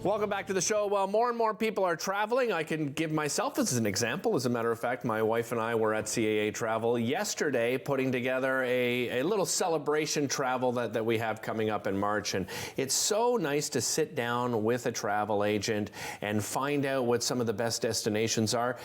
Welcome back to the show. Well, more and more people are traveling. I can give myself as an example. As a matter of fact, my wife and I were at CAA Travel yesterday putting together a little celebration travel that we have coming up in March. And it's so nice to sit down with a travel agent and find out what some of the best destinations are.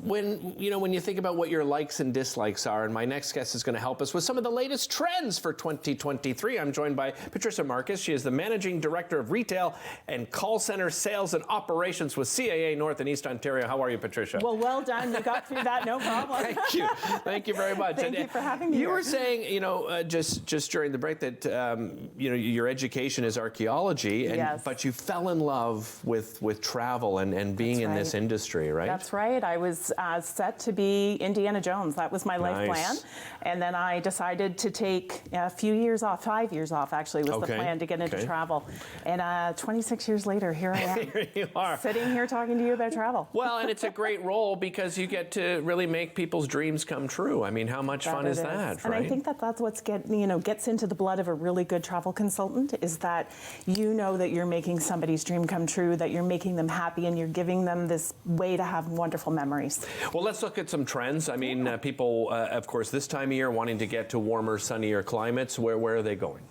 When you think about what your likes and dislikes are, and my next guest is going to help us with some of the latest trends for 2023. I'm joined by Patricia Marques. She is the Managing Director of Retail and Call Center Sales and Operations with CAA North and East Ontario. How are you, Patricia? Well done. You got through that, no problem. Thank you. Thank you very much. Thank you for having me. You were saying, just during the break that, your education is archaeology, Yes. but you fell in love with travel and being in this industry, right? That's right. I was set to be Indiana Jones. That was my life plan. And then I decided to take a few years off, 5 years off actually was the plan to get into travel. And 26 years later, here I am. Here you are. Sitting here talking to you about travel. Well, and it's a great role because you get to really make people's dreams come true. I mean, how much fun is that, right? And I think that's what's gets into the blood of a really good travel consultant is that you know that you're making somebody's dream come true, that you're making them happy and you're giving them this way to have wonderful memories. Well, let's look at some trends. I mean, people, of course, this time of year wanting to get to warmer, sunnier climates. Where are they going?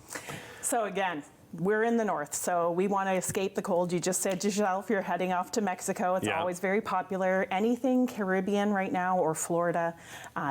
So again, we're in the north, so we want to escape the cold. You just said yourself, you're heading off to Mexico. It's always very popular. Anything Caribbean right now or Florida,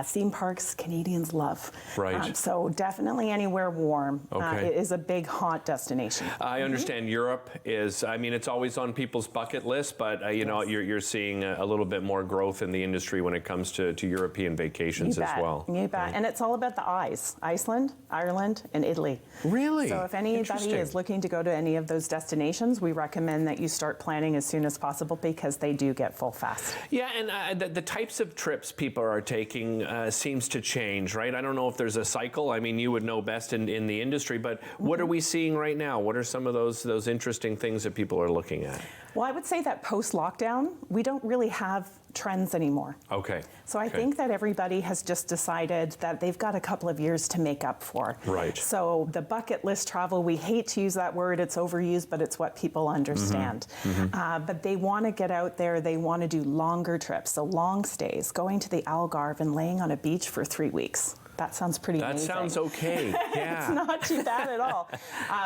theme parks, Canadians love. Right. So definitely anywhere warm is a big hot destination. I understand Europe is, it's always on people's bucket list, but you're seeing a little bit more growth in the industry when it comes to European vacations as well. You bet. Right. And it's all about the I's. Iceland, Ireland, and Italy. Really? So if anybody is looking to go to any of those destinations, we recommend that you start planning as soon as possible because they do get full fast. Yeah, and the types of trips people are taking seems to change, right? I don't know if there's a cycle. I mean, you would know best in the industry, but what are we seeing right now? What are some of those interesting things that people are looking at? Well, I would say that post-lockdown, we don't really have trends anymore. Okay. So I think that everybody has just decided that they've got a couple of years to make up for. Right. So the bucket list travel, we hate to use that word, it's overused, but it's what people understand. But they want to get out there, they want to do longer trips, so long stays, going to the Algarve and laying on a beach for 3 weeks. That sounds pretty amazing. That sounds okay, yeah. It's not too bad at all.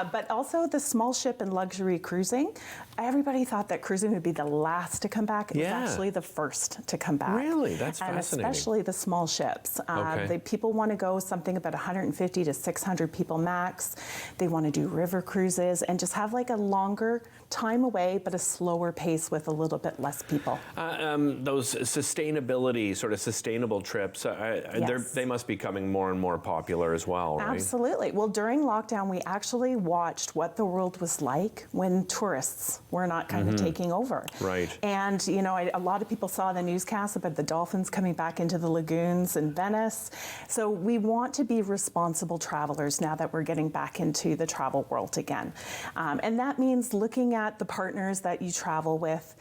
But also the small ship and luxury cruising. Everybody thought that cruising would be the last to come back. It was actually the first to come back. Really? That's fascinating. And especially the small ships. The people want to go something about 150 to 600 people max. They want to do river cruises and just have like a longer time away, but a slower pace with a little bit less people. Those sustainability, sort of sustainable trips, they must be coming more and more popular as well, right? Absolutely. Well, during lockdown, we actually watched what the world was like when tourists were not kind of taking over. Right. And, a lot of people saw the newscast about the dolphins coming back into the lagoons in Venice. So we want to be responsible travelers now that we're getting back into the travel world again. And that means looking at the partners that you travel with,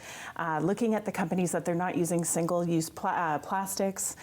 looking at the companies that they're not using single-use plastics,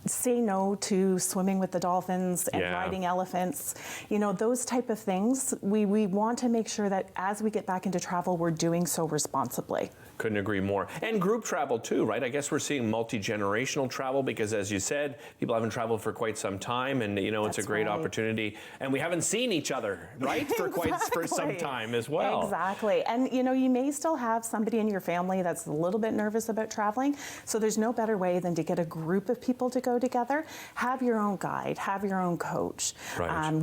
say no to swimming with the dolphins and riding elephants, those type of things. We want to make sure that as we get back into travel, we're doing so responsibly. Couldn't agree more. And group travel too, right? I guess we're seeing multi-generational travel because, as you said, people haven't traveled for quite some time, and it's a great opportunity. And we haven't seen each other, right, for some time as well. Exactly. And you may still have somebody in your family that's a little bit nervous about traveling. So there's no better way than to get a group of people to go together. Have your own guide, have your own coach,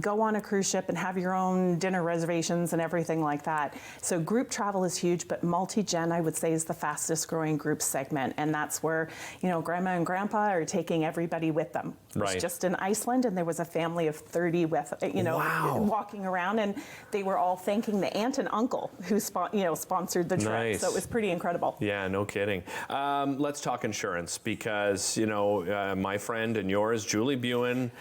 go on a cruise ship and have your own dinner reservations and everything like that. So group travel is huge, but multi-gen, I would say, is the fastest growing group segment. And that's where, grandma and grandpa are taking everybody with them. It was just in Iceland, and there was a family of 30 with, walking around, and they were all thanking the aunt and uncle who sponsored the trip. So it was pretty incredible. Yeah, no kidding. Let's talk insurance because, my friend and yours, Julie interviewing.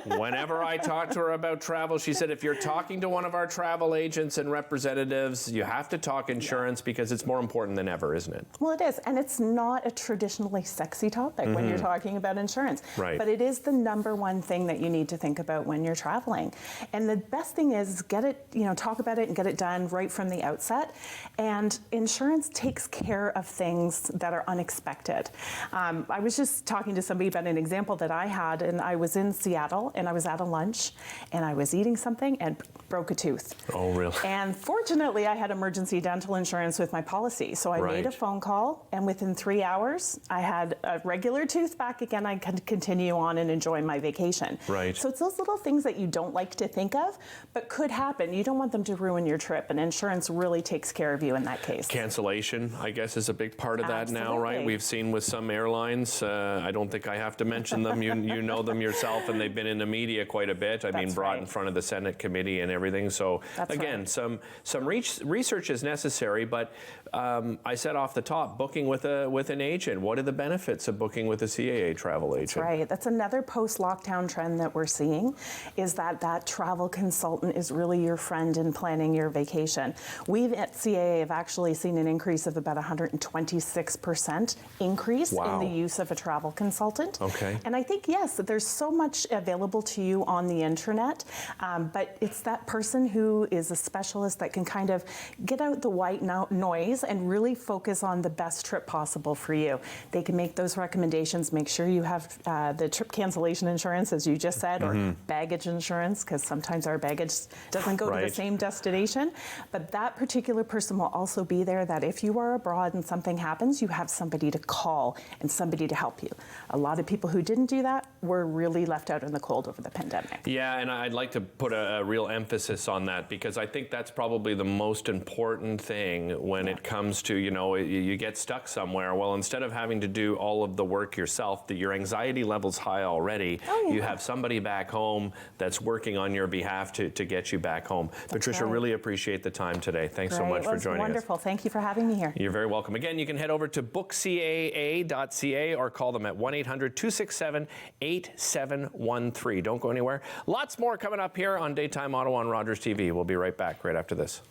Whenever I talk to her about travel, she said, if you're talking to one of our travel agents and representatives, you have to talk insurance because it's more important than ever, isn't it? Well, it is, and it's not a traditionally sexy topic when you're talking about insurance. Right. But it is the number one thing that you need to think about when you're traveling. And the best thing is get it, talk about it and get it done right from the outset. And insurance takes care of things that are unexpected. I was just talking to somebody about an example that I had, and I was in Seattle and I was at a lunch and I was eating something and broke a tooth. Oh, really? And fortunately, I had emergency dental insurance with my policy. So I made a phone call, and within 3 hours, I had a regular tooth back again. I could continue on and enjoy my vacation. Right. So it's those little things that you don't like to think of, but could happen. You don't want them to ruin your trip, and insurance really takes care of you in that case. Cancellation, I guess, is a big part of that now, right? We've seen with some airlines, I don't think I have to mention them. You know them yourself, and they've been in the media quite a bit. I mean, brought in front of the Senate committee and everything. So again, some research is necessary, but I said off the top, booking with an agent. What are the benefits of booking with a CAA travel agent? That's right. That's another post-lockdown trend that we're seeing, is that travel consultant is really your friend in planning your vacation. We at CAA have actually seen an increase of about 126% increase in the use of a travel consultant. Okay. And I think, yes, that there's so much available to you on the internet, but it's that person who is a specialist that can kind of get out the white noise and really focus on the best trip possible for you. They can make those recommendations, make sure you have the trip cancellation insurance, as you just said, or baggage insurance, because sometimes our baggage doesn't go to the same destination. But that particular person will also be there, that if you are abroad and something happens, you have somebody to call and somebody to help you. A lot of people who didn't do that were really left out in the cold over the pandemic. Yeah, and I'd like to put a real emphasis on that, because I think that's probably the most important thing when it comes to, you get stuck somewhere. Well, instead of having to do all of the work yourself, your anxiety level's high already. You have somebody back home that's working on your behalf to get you back home. Patricia, really appreciate the time today. Thanks so much for joining us. Wonderful. Thank you for having me here. You're very welcome. Again, you can head over to bookcaa.ca or call them at 1-800-267-8713. Don't go anywhere. Lots more coming up here on Daytime Auto on Rogers TV. We'll be right back right after this.